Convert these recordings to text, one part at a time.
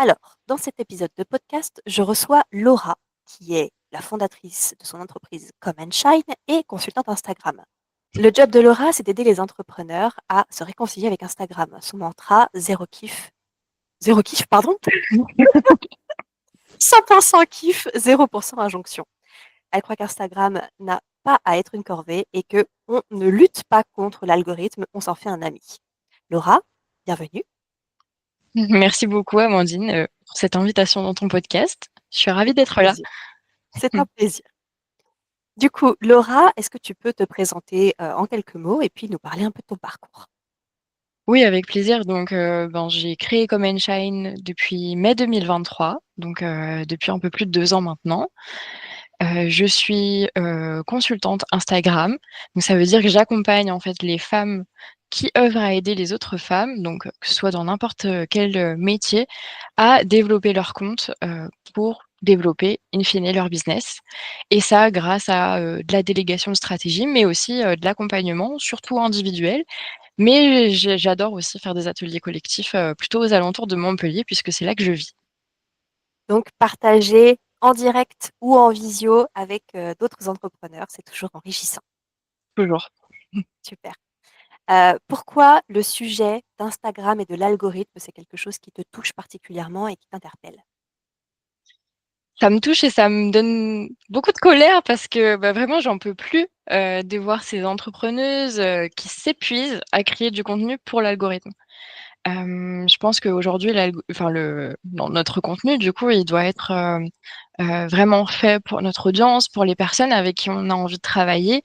Alors, dans cet épisode de podcast, je reçois Laura, qui est la fondatrice de son entreprise Come and Shine et consultante Instagram. Le job de Laura, c'est d'aider les entrepreneurs à se réconcilier avec Instagram. Son mantra, zéro kiff, pardon, 100% kiff, 0% injonction. Elle croit qu'Instagram n'a pas à être une corvée et que on ne lutte pas contre l'algorithme, on s'en fait un ami. Laura, bienvenue. Merci beaucoup, Amandine, pour cette invitation dans ton podcast. Je suis ravie C'est un d'être là. plaisir. C'est un plaisir. Du coup, Laura, est-ce que tu peux te présenter en quelques mots et puis nous parler un peu de ton parcours? Oui, avec plaisir. Donc, j'ai créé Come and Shine depuis mai 2023, donc depuis un peu plus de 2 ans maintenant. Je suis, consultante Instagram, donc ça veut dire que j'accompagne, en fait, les femmes qui œuvrent à aider les autres femmes, donc que ce soit dans n'importe, quel, métier, à développer leur compte, pour développer in fine leur business et ça grâce à, de la délégation de stratégie, mais aussi, de l'accompagnement, surtout individuel. Mais j'adore aussi faire des ateliers collectifs, plutôt aux alentours de Montpellier puisque c'est là que je vis. Donc, partager en direct ou en visio avec d'autres entrepreneurs, c'est toujours enrichissant. Toujours. Super. Pourquoi le sujet d'Instagram et de l'algorithme, c'est quelque chose qui te touche particulièrement et qui t'interpelle? Ça me touche et ça me donne beaucoup de colère parce que, vraiment j'en peux plus, de voir ces entrepreneuses, qui s'épuisent à créer du contenu pour l'algorithme. Je pense qu'aujourd'hui notre contenu du coup, il doit être, vraiment fait pour notre audience, pour les personnes avec qui on a envie de travailler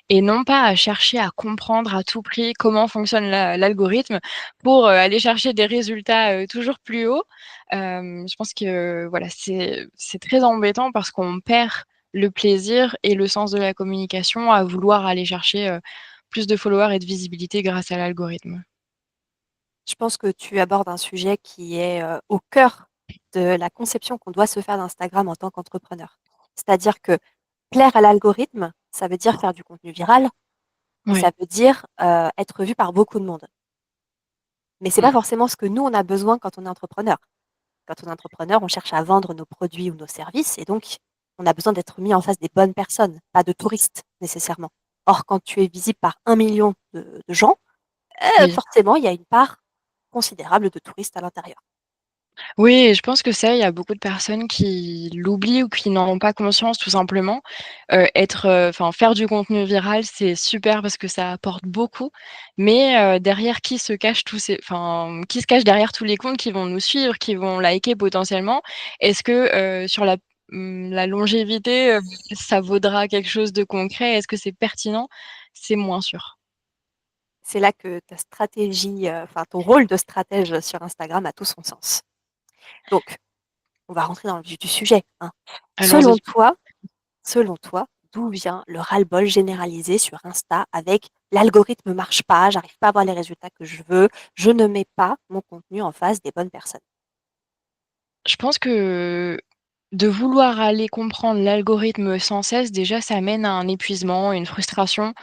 et non pas à chercher à comprendre à tout prix comment fonctionne l'algorithme pour, aller chercher des résultats, toujours plus hauts. Je pense que voilà, c'est très embêtant parce qu'on perd le plaisir et le sens de la communication à vouloir aller chercher, plus de followers et de visibilité grâce à l'algorithme. Je pense que tu abordes un sujet qui est au cœur de la conception qu'on doit se faire d'Instagram en tant qu'entrepreneur. C'est-à-dire que plaire à l'algorithme, ça veut dire faire du contenu viral et Ouais. ça veut dire être vu par beaucoup de monde. Mais c'est pas Mmh. forcément ce que nous, on a besoin quand on est entrepreneur. Quand on est entrepreneur, on cherche à vendre nos produits ou nos services et donc on a besoin d'être mis en face des bonnes personnes, pas de touristes nécessairement. Or, quand tu es visible par 1 million de gens, Oui. forcément, il y a une part considérable de touristes à l'intérieur. Oui et je pense que ça, il y a beaucoup de personnes qui l'oublient ou qui n'en ont pas conscience tout simplement. Faire du contenu viral, c'est super parce que ça apporte beaucoup, mais derrière qui se cache derrière tous les comptes qui vont nous suivre, qui vont liker potentiellement? Est-ce que, sur la longévité, ça vaudra quelque chose de concret? Est-ce que c'est pertinent? C'est moins sûr. C'est là que ta stratégie, enfin ton rôle de stratège sur Instagram a tout son sens. Donc, on va rentrer dans le vif du sujet, hein. Selon Allons-y. toi Selon toi, d'où vient le ras-le-bol généralisé sur Insta avec l'algorithme marche pas, j'arrive pas à avoir les résultats que je veux, je ne mets pas mon contenu en face des bonnes personnes? Je pense que de vouloir aller comprendre l'algorithme sans cesse, déjà, ça mène à un épuisement, une frustration.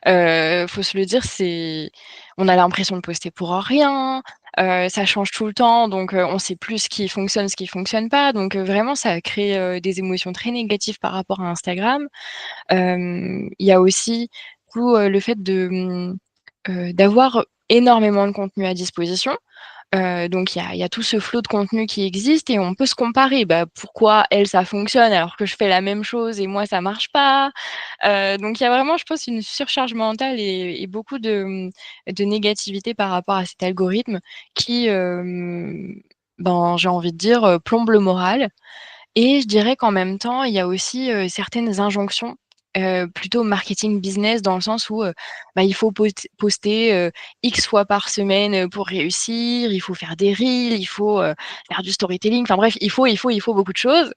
Faut se le dire, c'est on a l'impression de poster pour rien, ça change tout le temps, donc on sait plus ce qui fonctionne pas, donc vraiment ça crée, des émotions très négatives par rapport à Instagram. Il y a aussi tout, le fait d'avoir énormément de contenu à disposition. Donc il y a tout ce flot de contenu qui existe et on peut se comparer. Bah, pourquoi elle, ça fonctionne alors que je fais la même chose et moi ça marche pas? Donc il y a vraiment, je pense, une surcharge mentale et beaucoup de négativité par rapport à cet algorithme qui, j'ai envie de dire, plombe le moral et je dirais qu'en même temps, il y a aussi, certaines injonctions, plutôt marketing business dans le sens où, il faut poster, X fois par semaine, pour réussir, il faut faire des reels, il faut, faire du storytelling, enfin bref, il faut beaucoup de choses.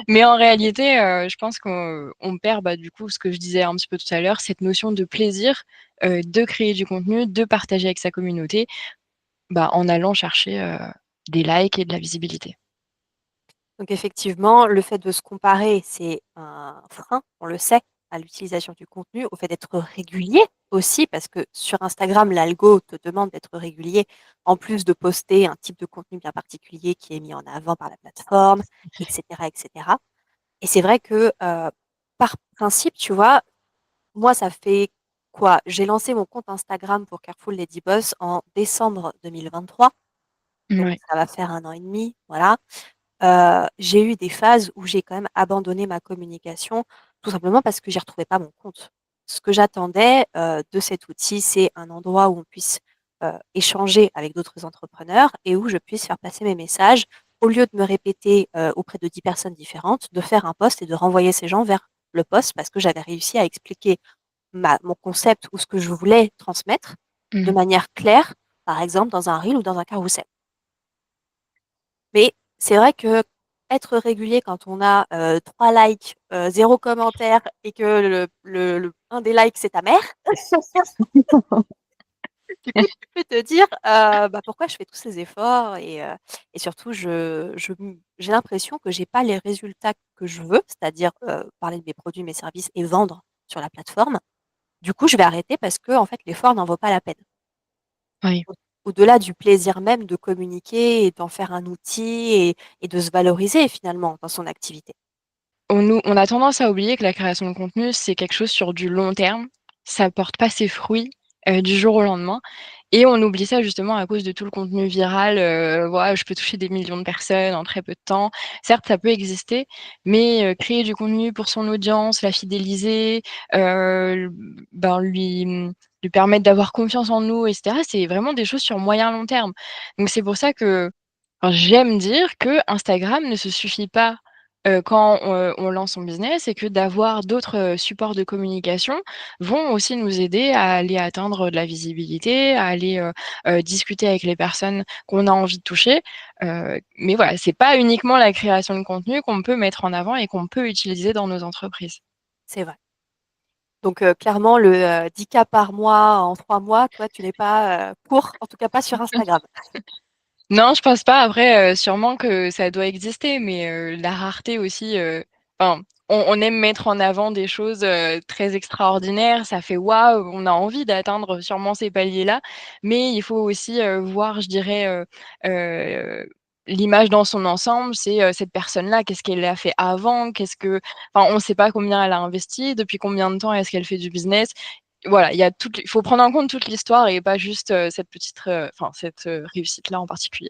Mais en réalité, je pense qu'on perd, du coup, ce que je disais un petit peu tout à l'heure, cette notion de plaisir, de créer du contenu, de partager avec sa communauté, en allant chercher, des likes et de la visibilité. Donc effectivement, le fait de se comparer, c'est un frein, on le sait, à l'utilisation du contenu, au fait d'être régulier aussi parce que sur Instagram, l'algo te demande d'être régulier, en plus de poster un type de contenu bien particulier qui est mis en avant par la plateforme, et cetera, et cetera. Et c'est vrai que, par principe, tu vois, moi, ça fait quoi? J'ai lancé mon compte Instagram pour Careful Lady Boss en décembre 2023, donc Mouais. ça va faire 1 an et demi, voilà. J'ai eu des phases où j'ai quand même abandonné ma communication, tout simplement parce que j'y retrouvais pas mon compte. Ce que j'attendais, de cet outil, c'est un endroit où on puisse, échanger avec d'autres entrepreneurs et où je puisse faire passer mes messages. Au lieu de me répéter, auprès de 10 personnes différentes, de faire un post et de renvoyer ces gens vers le post parce que j'avais réussi à expliquer ma mon concept ou ce que je voulais transmettre de Mmh. manière claire, par exemple dans un reel ou dans un carrousel. Mais c'est vrai qu'être régulier quand on a, 3 likes, 0 commentaire et que le un des likes, c'est ta mère, du coup, tu peux te dire, «Bah, pourquoi je fais tous ces efforts?» et surtout j'ai l'impression que j'ai pas les résultats que je veux, c'est-à-dire, parler de mes produits, mes services et vendre sur la plateforme. Du coup, je vais arrêter parce qu'en fait, l'effort n'en vaut pas la peine. Oui. Au-delà du plaisir même de communiquer et d'en faire un outil et de se valoriser finalement dans son activité. On a tendance à oublier que la création de contenu, c'est quelque chose sur du long terme. Ça porte pas ses fruits, du jour au lendemain et on oublie ça justement à cause de tout le contenu viral, voilà, je peux toucher des millions de personnes en très peu de temps. Certes, ça peut exister, mais créer du contenu pour son audience, la fidéliser, l ben, lui permettre d'avoir confiance en nous et cetera, c'est vraiment des choses sur moyen long terme. Donc c'est pour ça que enfin, j'aime dire que Instagram ne se suffit pas quand on lance son business et que d'avoir d'autres, supports de communication vont aussi nous aider à aller atteindre de la visibilité, à aller, discuter avec les personnes qu'on a envie de toucher. Mais voilà, c'est pas uniquement la création de contenu qu'on peut mettre en avant et qu'on peut utiliser dans nos entreprises. C'est vrai. Donc clairement le, 10 K par mois en 3 mois, toi tu n'es pas, pour, en tout cas pas sur Instagram. Non, je pense pas. Après, sûrement que ça doit exister, mais la rareté aussi, enfin, on aime mettre en avant des choses, très extraordinaires. Ça fait waouh, on a envie d'atteindre sûrement ces paliers-là, mais il faut aussi, voir, je dirais, heu, l'image dans son ensemble. C'est, cette personne-là, qu'est-ce qu'elle a fait avant? Qu'est-ce que enfin, on ne sait pas combien elle a investi, depuis combien de temps est-ce qu'elle fait du business? Voilà, il faut prendre en compte toute l'histoire et pas juste, cette petite enfin cette, réussite-là en particulier.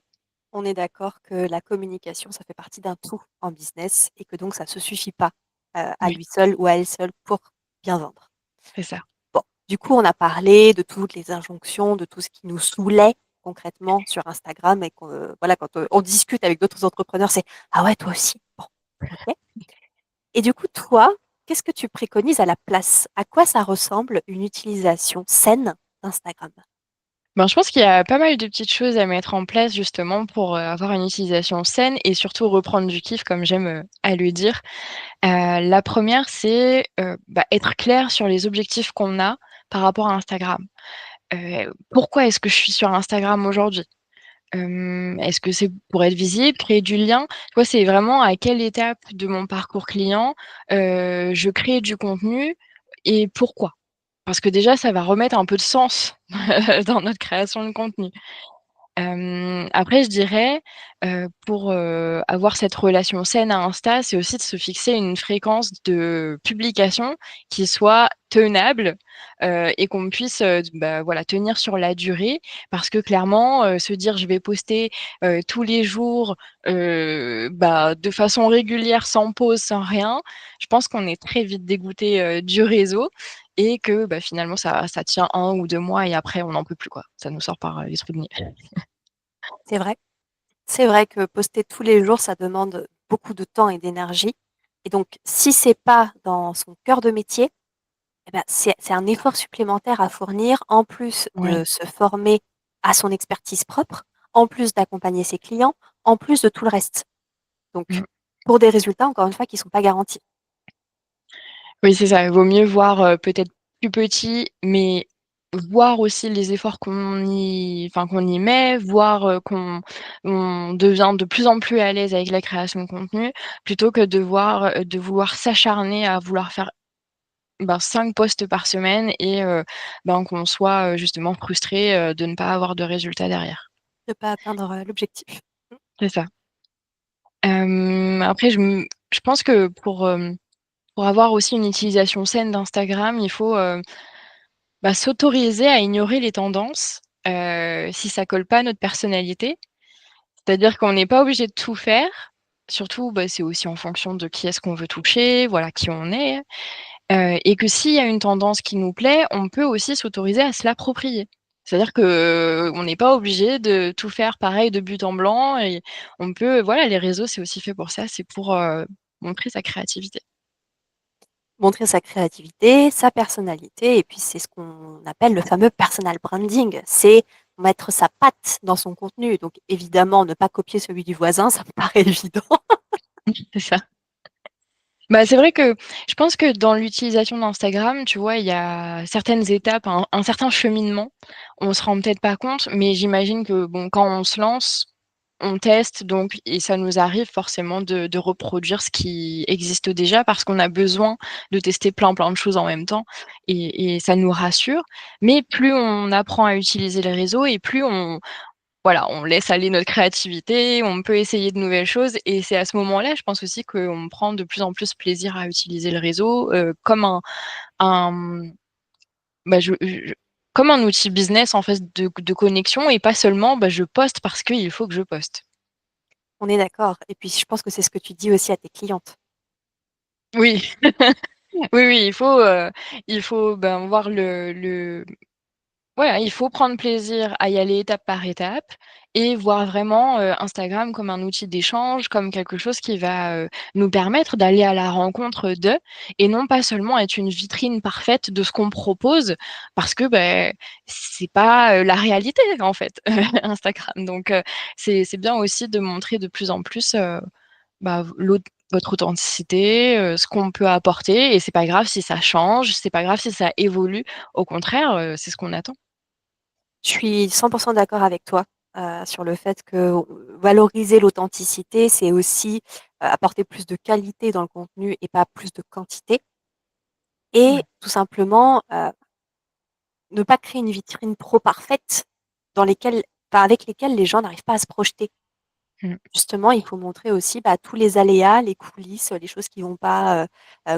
On est d'accord que la communication, ça fait partie d'un tout en business et que donc ça se suffit pas, à Oui, lui seul ou à elle seule pour bien vendre. c'est ça. Bon, du coup, on a parlé de toutes les injonctions, de tout ce qui nous saoulait concrètement sur Instagram et que, voilà, quand, on discute avec d'autres entrepreneurs, c'est: «Ah ouais, toi aussi?» Bon, OK. Et du coup, toi, qu'est-ce que tu préconises à la place? À quoi ça ressemble une utilisation saine d'Instagram? Ben, je pense qu'il y a pas mal de petites choses à mettre en place justement pour, avoir une utilisation saine et surtout reprendre du kiff comme j'aime, à le dire. La première c'est, bah, être clair sur les objectifs qu'on a par rapport à Instagram. Pourquoi est-ce que je suis sur Instagram aujourd'hui? Est-ce que c'est pour être visible, créer du lien? Tu vois, c'est vraiment à quelle étape de mon parcours client, je crée du contenu et pourquoi? Parce que déjà, ça va remettre un peu de sens dans notre création de contenu. Après je dirais, pour, avoir cette relation saine à Insta, c'est aussi de se fixer une fréquence de publication qui soit tenable, et qu'on puisse, bah, voilà, tenir sur la durée. Parce que clairement, se dire: «Je vais poster, tous les jours, bah, de façon régulière, sans pause, sans rien», je pense qu'on est très vite dégoûté, du réseau et que, bah, finalement ça tient 1 ou 2 mois et après on n'en peut plus, quoi. Ça nous sort par, les trous de nez. C'est vrai. C'est vrai que poster tous les jours, ça demande beaucoup de temps et d'énergie et donc si c'est pas dans son cœur de métier, et bah, c'est un effort supplémentaire à fournir en plus Ouais. de se former à son expertise propre, en plus d'accompagner ses clients, en plus de tout le reste. Donc Mmh. pour des résultats, encore une fois, qui sont pas garantis. Oui, c'est ça. Il vaut mieux voir, peut-être plus petit, mais voir aussi les efforts qu'on y met, voir, qu'on on devient de plus en plus à l'aise avec la création de contenu, plutôt que de vouloir s'acharner à vouloir faire ben, 5 posts par semaine et ben, qu'on soit, justement frustré, de ne pas avoir de résultats derrière. De pas atteindre, l'objectif. Mmh. C'est ça. Après je pense que pour avoir aussi une utilisation saine d'Instagram, il faut, bah, s'autoriser à ignorer les tendances, si ça colle pas à notre personnalité. C'est-à-dire qu'on n'est pas obligé de tout faire, surtout, bah, c'est aussi en fonction de qui est-ce qu'on veut toucher, voilà, qui on est, et que s'il y a une tendance qui nous plaît, on peut aussi s'autoriser à se l'approprier. C'est-à-dire qu'on n'est pas obligé de tout faire pareil de but en blanc et on peut voilà, les réseaux, c'est aussi fait pour ça, c'est pour, montrer sa créativité. Montrer sa créativité, sa personnalité et puis c'est ce qu'on appelle le fameux personal branding. C'est mettre sa patte dans son contenu. Donc évidemment, ne pas copier celui du voisin, ça me paraît évident. C'est ça. Bah, c'est vrai que je pense que dans l'utilisation d'Instagram, tu vois, il y a certaines étapes, un certain cheminement. On se rend peut-être pas compte, mais j'imagine que bon, quand on se lance, on teste donc et ça nous arrive forcément de reproduire ce qui existe déjà parce qu'on a besoin de tester plein de choses en même temps et ça nous rassure. Mais plus on apprend à utiliser les réseaux et plus voilà, on laisse aller notre créativité, on peut essayer de nouvelles choses et c'est à ce moment-là, je pense aussi qu'on prend de plus en plus plaisir à utiliser le réseau, comme un, bah, comme un outil business en fait de connexion et pas seulement, bah, je poste parce qu'il faut que je poste. On est d'accord et puis je pense que c'est ce que tu dis aussi à tes clientes. Oui, oui, oui, il faut, ben, voir le ouais, il faut prendre plaisir à y aller étape par étape et voir vraiment, Instagram comme un outil d'échange, comme quelque chose qui va, nous permettre d'aller à la rencontre d'eux et non pas seulement être une vitrine parfaite de ce qu'on propose parce que, beh, c'est pas, la réalité en fait, Instagram. Donc c'est bien aussi de montrer de plus en plus, bah, votre authenticité, ce qu'on peut apporter et c'est pas grave si ça change, c'est pas grave si ça évolue. Au contraire, c'est ce qu'on attend. Je suis 100 d'accord avec toi, sur le fait que, valoriser l'authenticité, c'est aussi, apporter plus de qualité dans le contenu et pas plus de quantité et Ouais. tout simplement, ne pas créer une vitrine trop parfaite dans lesquelles avec lesquelles les gens n'arrivent pas à se projeter. Mmh. Justement, il faut montrer aussi, bah, tous les aléas, les coulisses, les choses qui vont pas,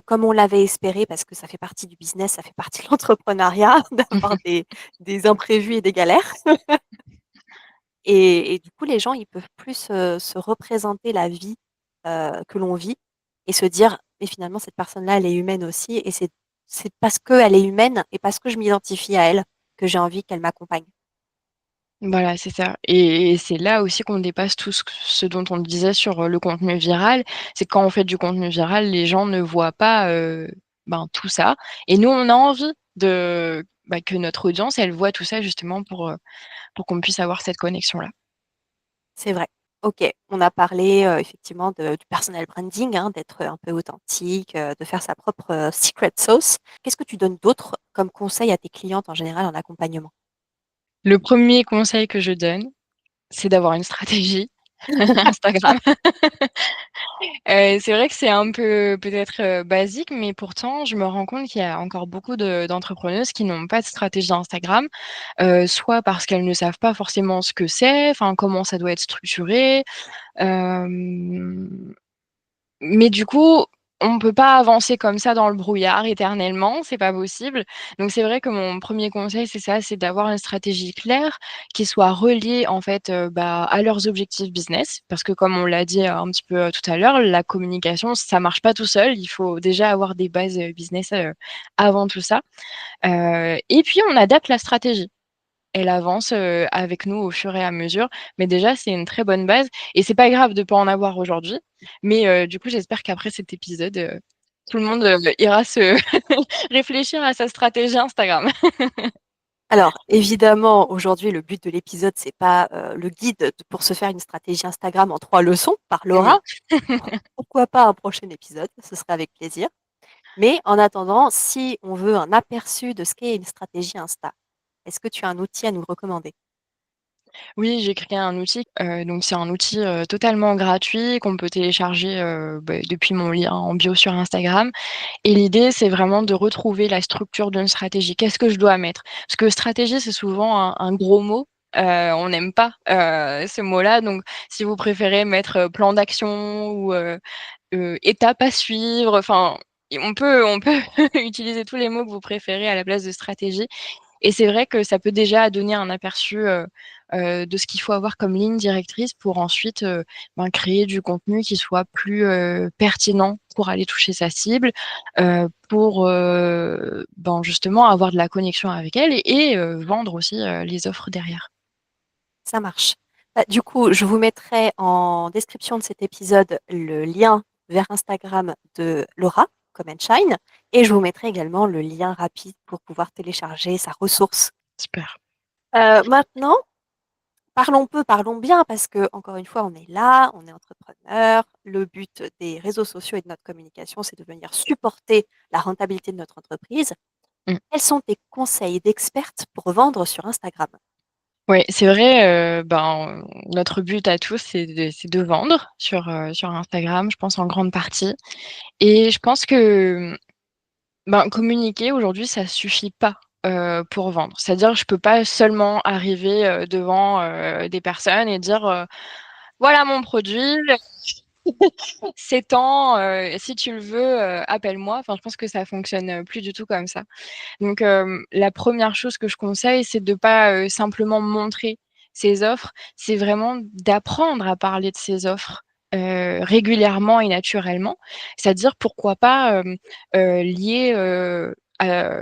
comme on l'avait espéré parce que ça fait partie du business, ça fait partie de l'entrepreneuriat d'avoir des imprévus et des galères. Et du coup, les gens, ils peuvent plus, se représenter la vie, que l'on vit et se dire: «Mais finalement, cette personne-là, elle est humaine aussi et c'est parce qu'elle est humaine et parce que je m'identifie à elle que j'ai envie qu'elle m'accompagne». Voilà, c'est ça et c'est là aussi qu'on dépasse tout ce dont on disait sur, le contenu viral. C'est que quand on fait du contenu viral, les gens ne voient pas, ben, tout ça et nous, on a envie bah, que notre audience, elle voit tout ça justement pour qu'on puisse avoir cette connexion-là. C'est vrai. OK, on a parlé, effectivement du personal branding, hein, d'être un peu authentique, de faire sa propre, secret sauce. Qu'est-ce que tu donnes d'autre comme conseil à tes clientes en général en accompagnement? Le premier conseil que je donne, c'est d'avoir une stratégie Instagram. C'est vrai que c'est un peu peut-être, basique, mais pourtant je me rends compte qu'il y a encore beaucoup d'entrepreneuses qui n'ont pas de stratégie Instagram, soit parce qu'elles ne savent pas forcément ce que c'est, enfin comment ça doit être structuré, hem mais du coup, on peut pas avancer comme ça dans le brouillard éternellement, c'est pas possible. Donc c'est vrai que mon premier conseil, c'est ça, c'est d'avoir une stratégie claire qui soit reliée en fait, bah, à leurs objectifs business. Parce que comme on l'a dit, un petit peu, tout à l'heure, la communication, ça marche pas tout seul. Il faut déjà avoir des bases, business, avant tout ça. Et puis on adapte la stratégie. Elle avance, avec nous au fur et à mesure, mais déjà c'est une très bonne base et c'est pas grave de pas en avoir aujourd'hui, mais du coup j'espère qu'après cet épisode, tout le monde, ira se réfléchir à sa stratégie Instagram. Alors évidemment, aujourd'hui, le but de l'épisode, c'est pas, le guide pour se faire une stratégie Instagram en 3 leçons par Oui. Laura. Pourquoi pas un prochain épisode? Ce serait avec plaisir. Mais en attendant, si on veut un aperçu de ce qu'est une stratégie Insta, est-ce que tu as un outil à nous recommander? Oui, j'ai créé un outil, donc c'est un outil, totalement gratuit qu'on peut télécharger, depuis mon lien en bio sur Instagram et l'idée, c'est vraiment de retrouver la structure d'une stratégie. Qu'est-ce que je dois mettre? Parce que stratégie, c'est souvent un gros mot, on n'aime pas, ce mot-là, donc si vous préférez mettre, plan d'action ou étapes à suivre, enfin et on peut utiliser tous les mots que vous préférez à la place de stratégie et c'est vrai que ça peut déjà donner un aperçu, de ce qu'il faut avoir comme ligne directrice pour ensuite, créer du contenu qui soit plus, pertinent pour aller toucher sa cible, pour, justement avoir de la connexion avec elle et vendre aussi, les offres derrière. Ça marche. Bah, du coup, je vous mettrai en description de cet épisode le lien vers Instagram de Laura, Comment Shine, et je vous mettrai également le lien rapide pour pouvoir télécharger sa ressource. Super. Maintenant, parlons peu, parlons bien, parce que encore une fois, on est là, on est entrepreneur. Le but des réseaux sociaux et de notre communication, c'est de venir supporter la rentabilité de notre entreprise. Mmh. Quels sont tes conseils d'experte pour vendre sur Instagram? Ouais, c'est vrai, notre but à tous, c'est de vendre sur Instagram, je pense en grande partie et je pense que, communiquer aujourd'hui, ça suffit pas, pour vendre. C'est-à-dire, je peux pas seulement arriver, devant, des personnes et dire, «Voilà mon produit, c'est tant, si tu le veux, appelle-moi». Enfin, je pense que ça fonctionne, plus du tout comme ça. Donc, la première chose que je conseille, c'est de pas, simplement montrer ses offres, c'est vraiment d'apprendre à parler de ses offres, régulièrement et naturellement. C'est-à-dire pourquoi pas, lier,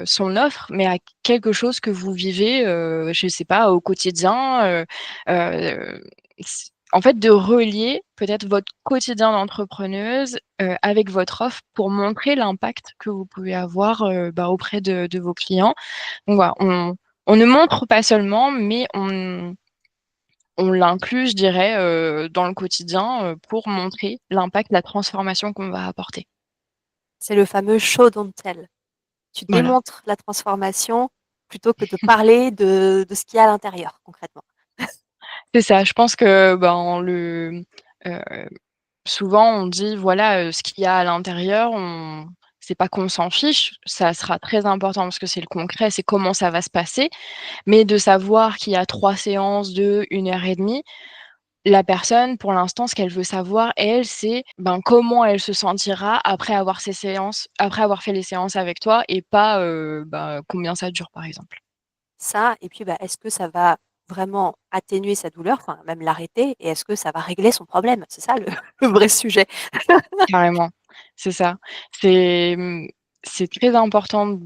son offre, mais à quelque chose que vous vivez, je sais pas, au quotidien, s en fait, de relier peut-être votre quotidien d'entrepreneuse, avec votre offre pour montrer l'impact que vous pouvez avoir, auprès de vos clients. Donc voilà, on ne montre pas seulement, mais on l'inclut, je dirais, dans le quotidien, pour montrer l'impact, la transformation qu'on va apporter. C'est le fameux show don't tell. Tu Voilà, démontres la transformation plutôt que de parler de ce qu'il y a à l'intérieur, concrètement. c'est ça. Je pense que, heu, souvent on dit voilà, ce qu'il y a à l'intérieur, on c'est pas qu'on s'en fiche, ça sera très important parce que c'est le concret, c'est comment ça va se passer, mais de savoir qu'il y a 3 séances de 1 heure et demie. La personne, pour l'instant, ce qu'elle veut savoir, elle, c'est, comment elle se sentira après avoir fait les séances avec toi et pas, combien ça dure, par exemple. Ça, et puis, bah, est-ce que ça va vraiment atténuer sa douleur, enfin même l'arrêter, et est-ce que ça va régler son problème? C'est ça le le vrai sujet. Carrément, c'est ça. C'est, c'est très important,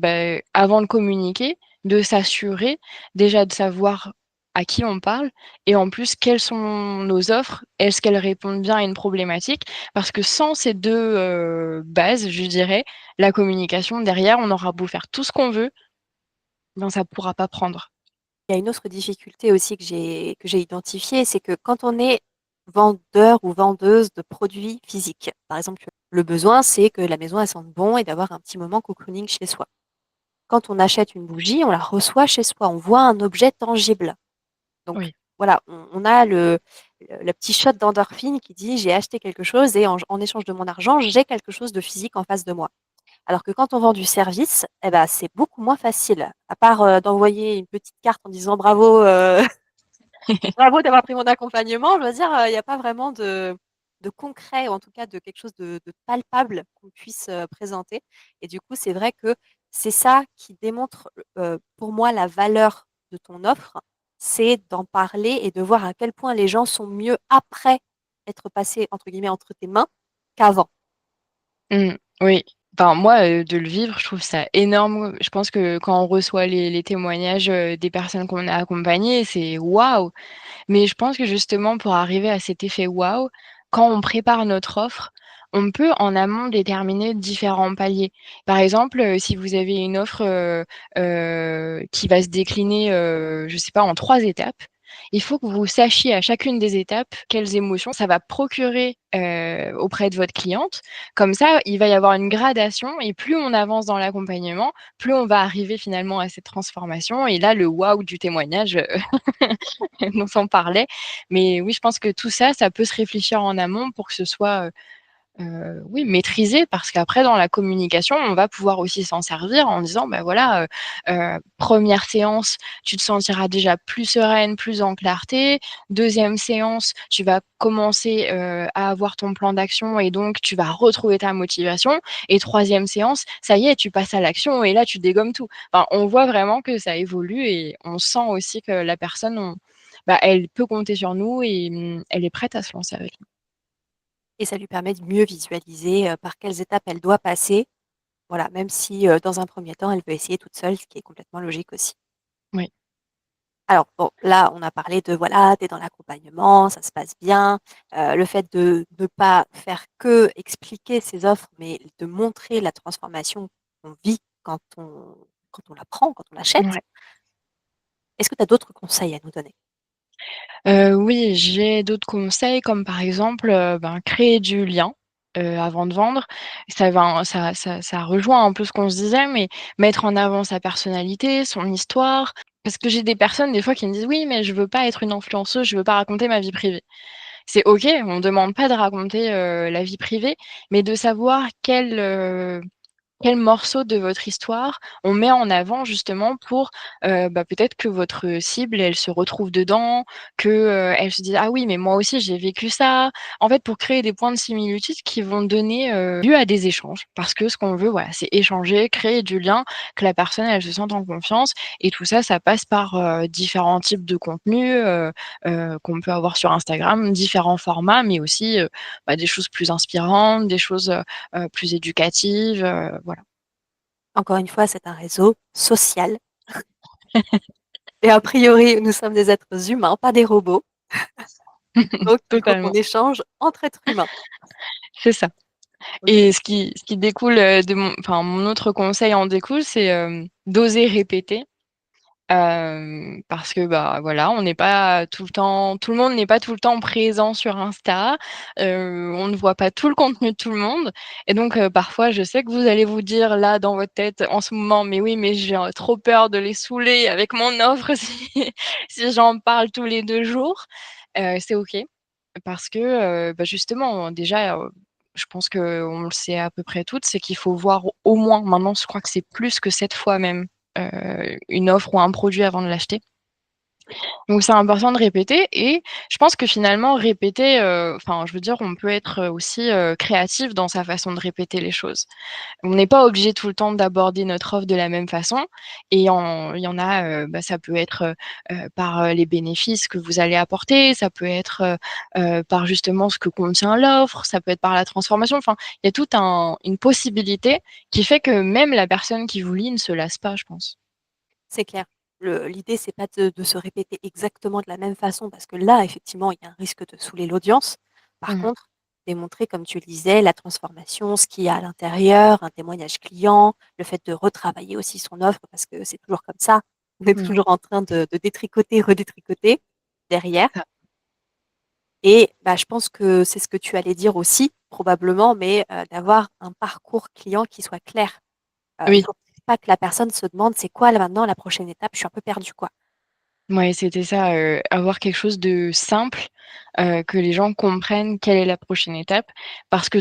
avant de communiquer, de s'assurer déjà de savoir à qui on parle et en plus quelles sont nos offres. Est-ce qu'elles répondent bien à une problématique? Parce que sans ces 2 bases, je dirais, la communication derrière, on aura beau faire tout ce qu'on veut, ça pourra pas prendre. Il y a une autre difficulté aussi que j'ai identifiée, c'est que quand on est vendeur ou vendeuse de produits physiques, par exemple, le besoin, c'est que la maison, elle sente bon et d'avoir un petit moment cocooning chez soi. Quand on achète une bougie, on la reçoit chez soi, on voit un objet tangible. Donc Oui. voilà, on a le petit shot d'endorphine qui dit: «J'ai acheté quelque chose et en échange de mon argent, j'ai quelque chose de physique en face de moi». Alors que quand on vend du service, eh ben, c'est beaucoup moins facile. À part, d'envoyer une petite carte en disant: «Bravo, bravo d'avoir pris mon accompagnement», je veux dire, il y a pas vraiment de concret, ou en tout cas de quelque chose de palpable qu'on puisse, présenter, et du coup, c'est vrai que c'est ça qui démontre, pour moi, la valeur de ton offre, c'est d'en parler et de voir à quel point les gens sont mieux après être passés, entre guillemets, «entre tes mains» qu'avant. Mmh, oui. Enfin, moi, de le vivre, je trouve ça énorme. Je pense que quand on reçoit les témoignages, des personnes qu'on a accompagnées, c'est waouh! Mais je pense que justement pour arriver à cet effet waouh, quand on prépare notre offre, on peut en amont déterminer différents paliers. Par exemple, si vous avez une offre, qui va se décliner, je sais pas, en 3 étapes, Il faut que vous sachiez à chacune des étapes quelles émotions ça va procurer, auprès de votre cliente. Comme ça, il va y avoir une gradation et plus on avance dans l'accompagnement, plus on va arriver finalement à cette transformation et là, le waouh du témoignage, dont on parlait. Mais oui, je pense que tout ça, ça peut se réfléchir en amont pour que ce soit, oui, maîtriser parce qu'après dans la communication, on va pouvoir aussi s'en servir en disant: «Bah, voilà, 1re séance, tu te sentiras déjà plus sereine, plus en clarté. Deuxième séance, tu vas commencer, à avoir ton plan d'action et donc tu vas retrouver ta motivation et troisième séance, ça y est, tu passes à l'action et là, tu dégommes tout». Enfin, on voit vraiment que ça évolue et on sent aussi que la personne, bah, elle peut compter sur nous et elle est prête à se lancer avec nous. Et ça lui permet de mieux visualiser, par quelles étapes elle doit passer. Voilà, même si, dans un premier temps, elle veut essayer toute seule, ce qui est complètement logique aussi. Oui. Alors bon, là, on a parlé de voilà, tu es dans l'accompagnement, ça se passe bien, le fait de ne pas faire que expliquer ses offres, mais de montrer la transformation qu'on vit quand on la prend, quand on l'achète. Ouais. Est-ce que tu as d'autres conseils à nous donner? Oui, j'ai d'autres conseils comme par exemple, ben, créer du lien, avant de vendre. Ça rejoint un peu ce qu'on se disait, mais mettre en avant sa personnalité, son histoire. Parce que j'ai des personnes des fois qui me disent: «Oui, mais je veux pas être une influenceuse, je veux pas raconter ma vie privée». C'est OK, on demande pas de raconter, la vie privée, mais de savoir quel morceau de votre histoire on met en avant justement pour, bah, peut-être que votre cible, elle se retrouve dedans, que, elle se dise: «Ah oui, mais moi aussi j'ai vécu ça». En fait, pour créer des points de similitude qui vont donner, lieu à des échanges. Parce que ce qu'on veut, voilà, c'est échanger, créer du lien, que la personne, elle se sente en confiance et tout ça, ça passe par, différents types de contenus, qu'on peut avoir sur Instagram, différents formats, mais aussi, bah, des choses plus inspirantes, des choses, plus éducatives, voilà. Encore une fois, c'est un réseau social et a priori, nous sommes des êtres humains, pas des robots, donc il faut qu'on Totalement, échange entre êtres humains. c'est ça OK. et ce qui découle, de mon autre conseil en découle, c'est, d'oser répéter. Parce que, bah, voilà, on n'est pas tout le temps tout le monde n'est pas tout le temps présent sur Insta, on ne voit pas tout le contenu de tout le monde et donc parfois je sais que vous allez vous dire là dans votre tête en ce moment: «Mais oui, mais j'ai, trop peur de les saouler avec mon offre si j'en parle tous les 2 jours». C'est OK parce que, bah, justement déjà, je pense qu'on le sait à peu près toutes, c'est qu'il faut voir au moins maintenant je crois que c'est plus que 7 fois même une offre ou un produit avant de l'acheter. Donc c'est important de répéter et je pense que finalement répéter, enfin je veux dire on peut être, aussi, créatif dans sa façon de répéter les choses. On n'est pas obligé tout le temps d'aborder notre offre de la même façon et il y en a, bah, ça peut être, par, les bénéfices que vous allez apporter, ça peut être, par justement ce que contient l'offre, ça peut être par la transformation, enfin il y a toute une possibilité qui fait que même la personne qui vous lit ne se lasse pas, je pense. C'est clair. L'idée, c'est pas de se répéter exactement de la même façon parce que là, effectivement, il y a un risque de saouler l'audience. Par Mmh. contre, démontrer, comme tu le disais, la transformation, ce qu'il y a à l'intérieur, un témoignage client, le fait de retravailler aussi son offre parce que c'est toujours comme ça. On est Mmh. toujours en train de détricoter, redétricoter derrière Ça. et bah, je pense que c'est ce que tu allais dire aussi probablement, mais d'avoir un parcours client qui soit clair. Il Oui. faut pas que la personne se demande: «C'est quoi là maintenant la prochaine étape? Je suis un peu perdue, quoi». Ouais, c'était ça, avoir quelque chose de simple, que les gens comprennent quelle est la prochaine étape. Parce que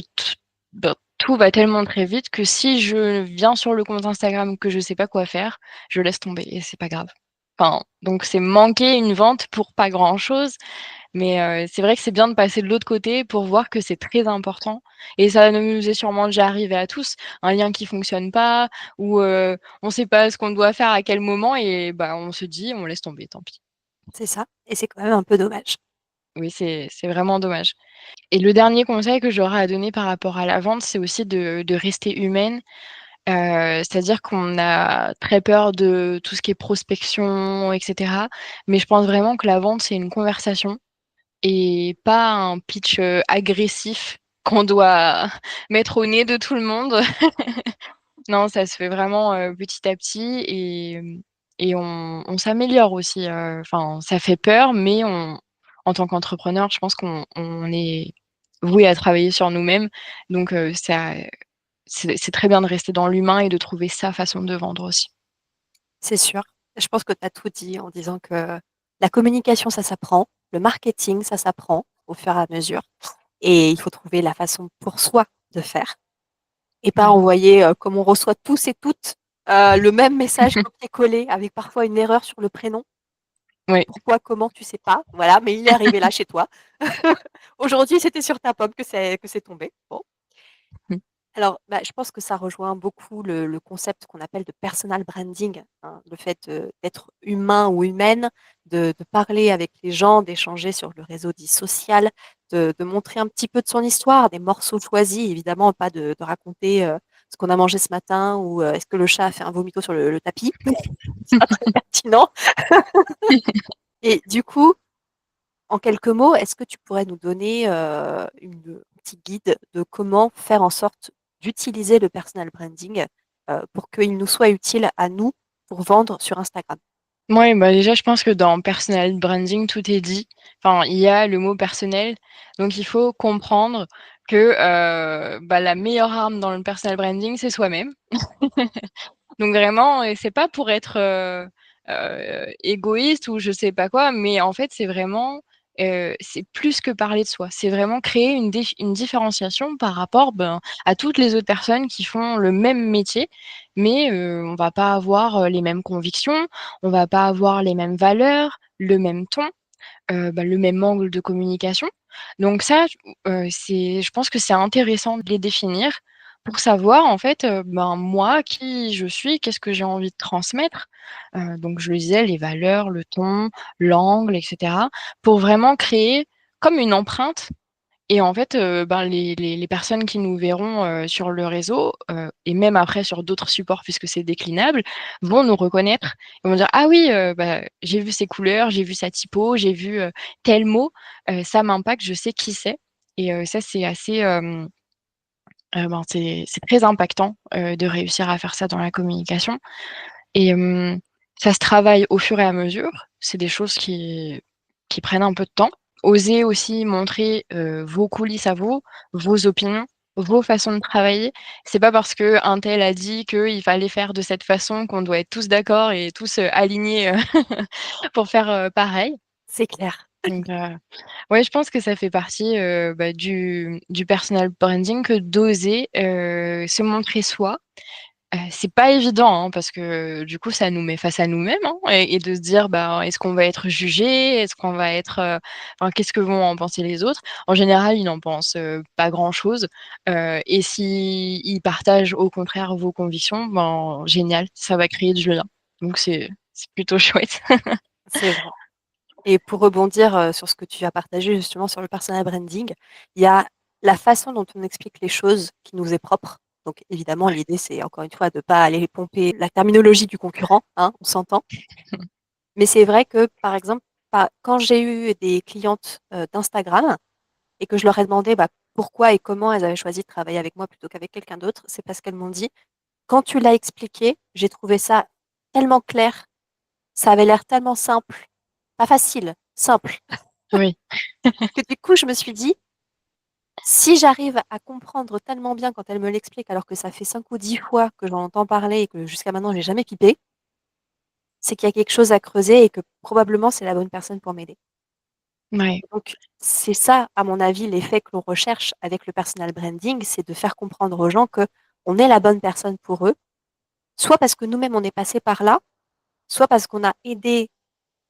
tout va tellement très vite que si je viens sur le compte Instagram que je sais pas quoi faire, je laisse tomber et c'est pas grave. Enfin, donc c'est manquer une vente pour pas grand chose, mais c'est vrai que c'est bien de passer de l'autre côté pour voir que c'est très important et ça nous est sûrement déjà arrivé à tous. Un lien qui fonctionne pas ou on sait pas ce qu'on doit faire à quel moment et bah, on se dit: «On laisse tomber, tant pis». C'est ça et c'est quand même un peu dommage. Oui, c'est vraiment dommage et le dernier conseil que j'aurais à donner par rapport à la vente, c'est aussi de rester humaine. C'est-à-dire qu'on a très peur de tout ce qui est prospection et cetera, mais je pense vraiment que la vente, c'est une conversation et pas un pitch, agressif qu'on doit mettre au nez de tout le monde. Non, ça se fait vraiment, petit à petit et et on s'améliore aussi, enfin, ça fait peur, mais en tant qu'entrepreneur, je pense qu'on est voué à travailler sur nous-mêmes, donc ça c'est très bien de rester dans l'humain et de trouver sa façon de vendre aussi. C'est sûr. Je pense que tu as tout dit en disant que la communication, ça s'apprend, le marketing, ça s'apprend au fur et à mesure et il faut trouver la façon pour soi de faire et pas Ouais. envoyer, comme on reçoit tous et toutes, le même message copié-collé avec parfois une erreur sur le prénom. Oui. Pourquoi, comment, tu sais pas, voilà, mais il est arrivé là chez toi. Aujourd'hui, c'était sur ta pomme que c'est tombé. Bon. Mmh. Alors, bah, je pense que ça rejoint beaucoup le concept qu'on appelle de personal branding, hein, le fait d'être humain ou humaine, de parler avec les gens, d'échanger sur le réseau dit social, de montrer un petit peu de son histoire, des morceaux choisis, évidemment, pas de raconter ce qu'on a mangé ce matin ou est-ce que le chat a fait un vomito sur le tapis. C'est pas très pertinent. Et du coup, en quelques mots, est-ce que tu pourrais nous donner un petit guide de comment faire en sorte d'utiliser le personal branding pour qu'il nous soit utile à nous pour vendre sur Instagram? Mouais, bah, déjà, je pense que dans personal branding, tout est dit. Enfin, il y a le mot personnel, donc il faut comprendre que, bah, la meilleure arme dans le personal branding, c'est soi-même. Donc vraiment, c'est pas pour être, égoïste ou je sais pas quoi, mais en fait, c'est vraiment, c'est plus que parler de soi. C'est vraiment créer une différenciation par rapport, ben, à toutes les autres personnes qui font le même métier, mais on va pas avoir, les mêmes convictions, on va pas avoir les mêmes valeurs, le même ton, bah, le même angle de communication. Donc ça, je pense que c'est intéressant de les définir pour savoir en fait, ben, moi qui je suis, qu'est-ce que j'ai envie de transmettre. Donc je le disais, les valeurs, le ton, l'angle et cetera, pour vraiment créer comme une empreinte et en fait, ben, les personnes qui nous verront, sur le réseau, et même après sur d'autres supports puisque c'est déclinable, vont nous reconnaître. Ils vont dire: «Ah oui, bah, j'ai vu ses couleurs, j'ai vu sa typo, j'ai vu, tel mot, ça m'impacte, je sais qui c'est» et ça c'est assez, ben, c'est très impactant, de réussir à faire ça dans la communication et ça se travaille au fur et à mesure. C'est des choses qui prennent un peu de temps. Oser aussi montrer, vos coulisses à vous, vos opinions, vos façons de travailler. C'est pas parce qu'un tel a dit qu'il fallait faire de cette façon qu'on doit être tous d'accord et tous, alignés, pour faire, pareil. C'est clair. Donc ouais, je pense que ça fait partie, bah, du personal branding que d'oser, se montrer soi. C'est pas évident, hein, parce que du coup, ça nous met face à nous-mêmes, hein et de se dire: «Bah, est-ce qu'on va être jugé? Est-ce qu'on va être, enfin, qu'est-ce que vont en penser les autres?» En général, ils n'en pensent, pas grand-chose, et s'ils partagent au contraire vos convictions, ben, génial, ça va créer du lien. Donc c'est plutôt chouette. C'est vrai. Et pour rebondir sur ce que tu as partagé justement sur le personal branding, il y a la façon dont on explique les choses qui nous est propre. Donc évidemment, Ouais. l'idée, c'est encore une fois de ne pas aller pomper la terminologie du concurrent, hein, on s'entend. Mais c'est vrai que, par exemple, quand j'ai eu des clientes, d'Instagram et que je leur ai demandé, bah, pourquoi et comment elles avaient choisi de travailler avec moi plutôt qu'avec quelqu'un d'autre, c'est parce qu'elles m'ont dit: «Quand tu l'as expliqué, j'ai trouvé ça tellement clair, ça avait l'air tellement simple, pas facile, simple», Oui, que du coup, je me suis dit: «Si j'arrive à comprendre tellement bien quand elles me l'expliquent alors que ça fait 5 ou 10 fois que j'en entends parler et que jusqu'à maintenant j'ai jamais pipé, c'est qu'il y a quelque chose à creuser et que probablement c'est la bonne personne pour m'aider». ouais, Donc, c'est ça, à mon avis, l'effet que l'on recherche avec le personal branding, c'est de faire comprendre aux gens que on est la bonne personne pour eux, soit parce que nous-mêmes on est passé par là, soit parce qu'on a aidé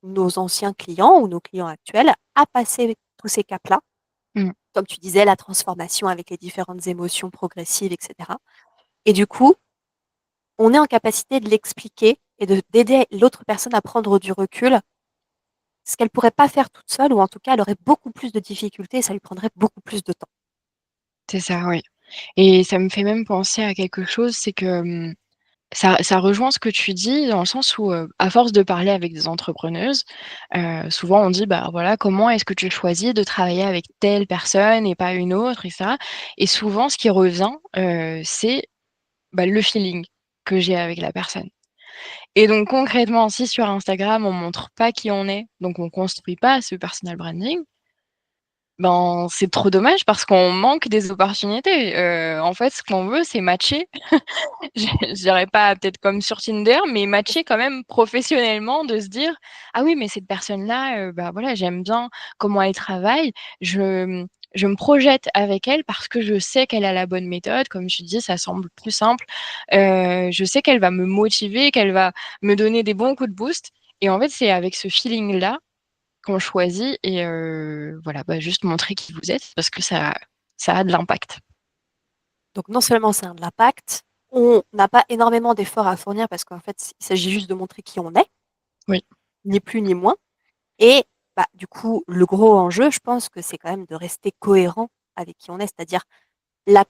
nos anciens clients ou nos clients actuels à passer tous ces caps-là. mmh, Comme tu disais, la transformation avec les différentes émotions progressives, et cetera. Et du coup, on est en capacité de l'expliquer et d'aider l'autre personne à prendre du recul, ce qu'elle pourrait pas faire toute seule, ou en tout cas, elle aurait beaucoup plus de difficultés et ça lui prendrait beaucoup plus de temps. c'est ça, oui et ça me fait même penser à quelque chose, c'est que, ça rejoint ce que tu dis dans le sens où, à force de parler avec des entrepreneuses, souvent on dit: «Bah, voilà, comment est-ce que tu choisis de travailler avec telle personne et pas une autre?» et cetera et souvent ce qui revient, c'est, bah, le feeling que j'ai avec la personne. Et donc concrètement, si sur Instagram, on montre pas qui on est, donc on construit pas ce personal branding, ben, c'est trop dommage parce qu'on manque des opportunités. En fait, ce qu'on veut, c'est matcher. Je dirais pas peut-être comme sur Tinder, mais matcher quand même professionnellement, de se dire: «Ah oui, mais cette personne-là, bah, voilà, j'aime bien comment elle travaille. Je me projette avec elle parce que je sais qu'elle a la bonne méthode». Comme je dis, ça semble plus simple. Je sais qu'elle va me motiver, qu'elle va me donner des bons coups de boost et en fait, c'est avec ce feeling-là qu'on choisit et voilà, bah, juste montrer qui vous êtes parce que ça a de l'impact. Donc non seulement c'est un de l'impact, on n'a pas énormément d'efforts à fournir parce qu'en fait, il s'agit juste de montrer qui on est, Oui. ni plus ni moins. Et bah, du coup, le gros enjeu, je pense que c'est quand même de rester cohérent avec qui on est. C'est-à-dire, la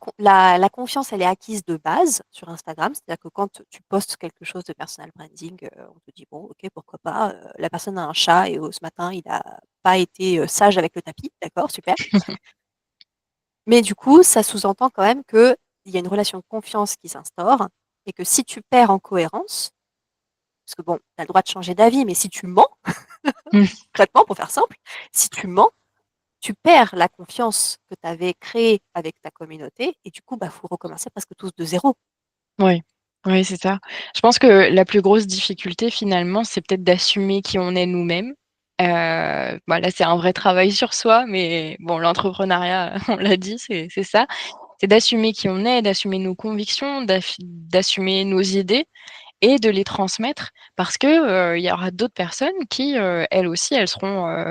confiance, elle est acquise de base sur Instagram. C'est-à-dire que quand tu postes quelque chose de personal branding, on te dit, bon, ok, pourquoi pas. La personne a un chat et ce matin, il n'a pas été sage avec le tapis. D'accord, super. Mais du coup, ça sous-entend quand même qu'il y a une relation de confiance qui s'instaure et que si tu perds en cohérence, parce que bon, tu as le droit de changer d'avis, mais si tu mens, Mmh. concrètement, pour faire simple, si tu mens, tu perds la confiance que tu avais créée avec ta communauté et du coup, bah, faut recommencer presque tous de zéro. Oui, oui, c'est ça. Je pense que la plus grosse difficulté finalement, c'est peut-être d'assumer qui on est nous-mêmes. Bah, là, c'est un vrai travail sur soi, mais bon, l'entrepreneuriat, on l'a dit, c'est ça. C'est d'assumer qui on est, d'assumer nos convictions, d'assumer nos idées et de les transmettre parce que, il y aura d'autres personnes qui, elles aussi, elles seront,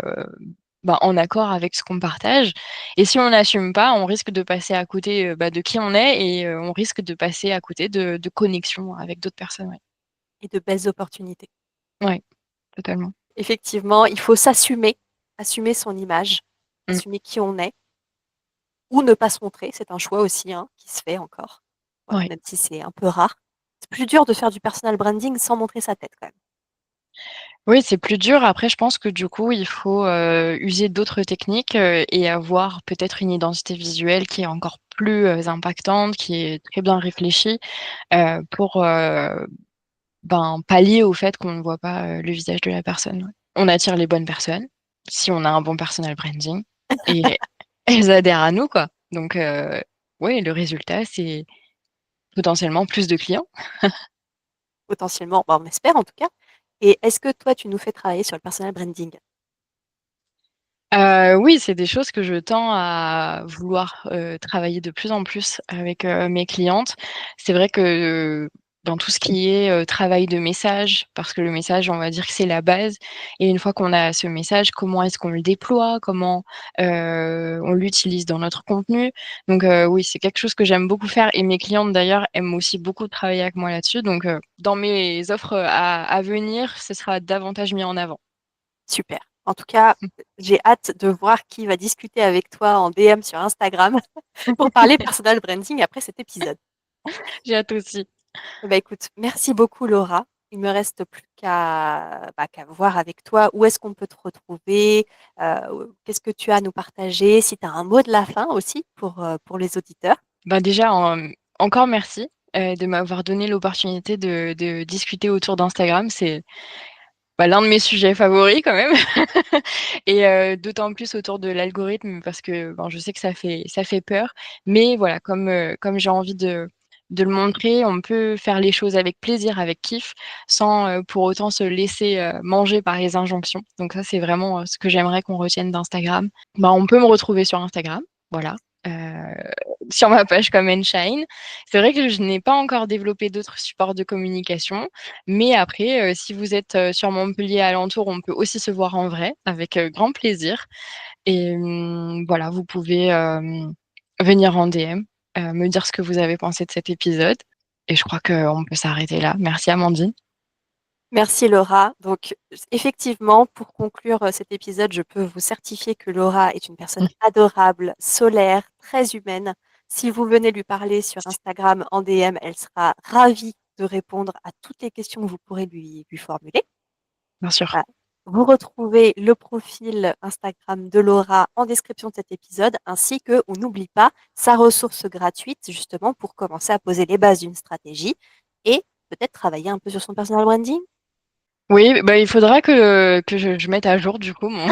bah, en accord avec ce qu'on partage et si on n'assume pas, on risque de passer à côté, bah, de qui on est et on risque de passer à côté de connexions avec d'autres personnes, ouais. Et de belles opportunités. Ouais, totalement. Effectivement, il faut s'assumer, assumer son image, Mmh, assumer qui on est ou ne pas se montrer. C'est un choix aussi hein, qui se fait encore. Voilà, ouais. même si c'est un peu rare. C'est plus dur de faire du personal branding sans montrer sa tête quand même. Oui, c'est plus dur. Après, je pense que du coup, il faut, user d'autres techniques, et avoir peut-être une identité visuelle qui est encore plus, impactante, qui est très bien réfléchie, pour, ben, pallier au fait qu'on ne voit pas, le visage de la personne, ouais. On attire les bonnes personnes, si on a un bon personal branding et elles adhèrent à nous, quoi. Donc ouais, le résultat, c'est potentiellement plus de clients. Potentiellement, bah, on espère en tout cas. Et est-ce que toi, tu nous fais travailler sur le personal branding? Oui, c'est des choses que je tends à vouloir, travailler de plus en plus avec, mes clientes. C'est vrai que dans tout ce qui est, travail de message, parce que le message, on va dire que c'est la base et une fois qu'on a ce message, comment est-ce qu'on le déploie? Comment, on l'utilise dans notre contenu? Donc oui, c'est quelque chose que j'aime beaucoup faire et mes clientes d'ailleurs aiment aussi beaucoup travailler avec moi là-dessus. Donc dans mes offres, à venir, ce sera davantage mis en avant. Super. En tout cas, j'ai hâte de voir qui va discuter avec toi en DM sur Instagram pour parler personal branding après cet épisode. J'ai hâte aussi. Eh ben, écoute, merci beaucoup Laura. Il me reste plus qu'à voir avec toi où est-ce qu'on peut te retrouver, qu'est-ce que tu as à nous partager, si tu as un mot de la fin aussi pour les auditeurs. Ben, déjà, encore merci, de m'avoir donné l'opportunité de discuter autour d'Instagram. C'est, bah, l'un de mes sujets favoris quand même et d'autant plus autour de l'algorithme parce que, ben, je sais que ça fait peur. Mais voilà, comme j'ai envie de le montrer, on peut faire les choses avec plaisir, avec kiff, sans, pour autant se laisser, manger par les injonctions. Donc ça, c'est vraiment, ce que j'aimerais qu'on retienne d'Instagram. Ben, on peut me retrouver sur Instagram, voilà, heu sur ma page Come and Shine. C'est vrai que je n'ai pas encore développé d'autres supports de communication, mais après, si vous êtes, sur Montpellier alentour, on peut aussi se voir en vrai avec, grand plaisir et voilà, vous pouvez, venir en DM, me dire ce que vous avez pensé de cet épisode et je crois qu'on peut s'arrêter là. Merci Amandine. Merci Laura. Donc effectivement, pour conclure cet épisode, je peux vous certifier que Laura est une personne adorable, solaire, très humaine. Si vous venez lui parler sur Instagram en DM, elle sera ravie de répondre à toutes les questions que vous pourrez lui formuler. Bien sûr. Voilà. Vous retrouvez le profil Instagram de Laura en description de cet épisode, ainsi que, on n'oublie pas, sa ressource gratuite, justement, pour commencer à poser les bases d'une stratégie et peut-être travailler un peu sur son personal branding? Oui, bah, il faudra que je mette à jour du coup mon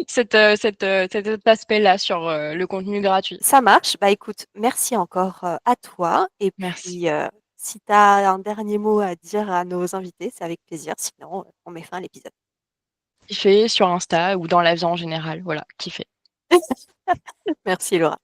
cet aspect-là sur, le contenu gratuit. Ça marche. Bah, écoute, merci encore, à toi et Merci. puis, si tu as un dernier mot à dire à nos invités, c'est avec plaisir, sinon, on met fin à l'épisode. Kiffer sur Insta ou dans la vie en général, voilà, kiffer. Merci Laura.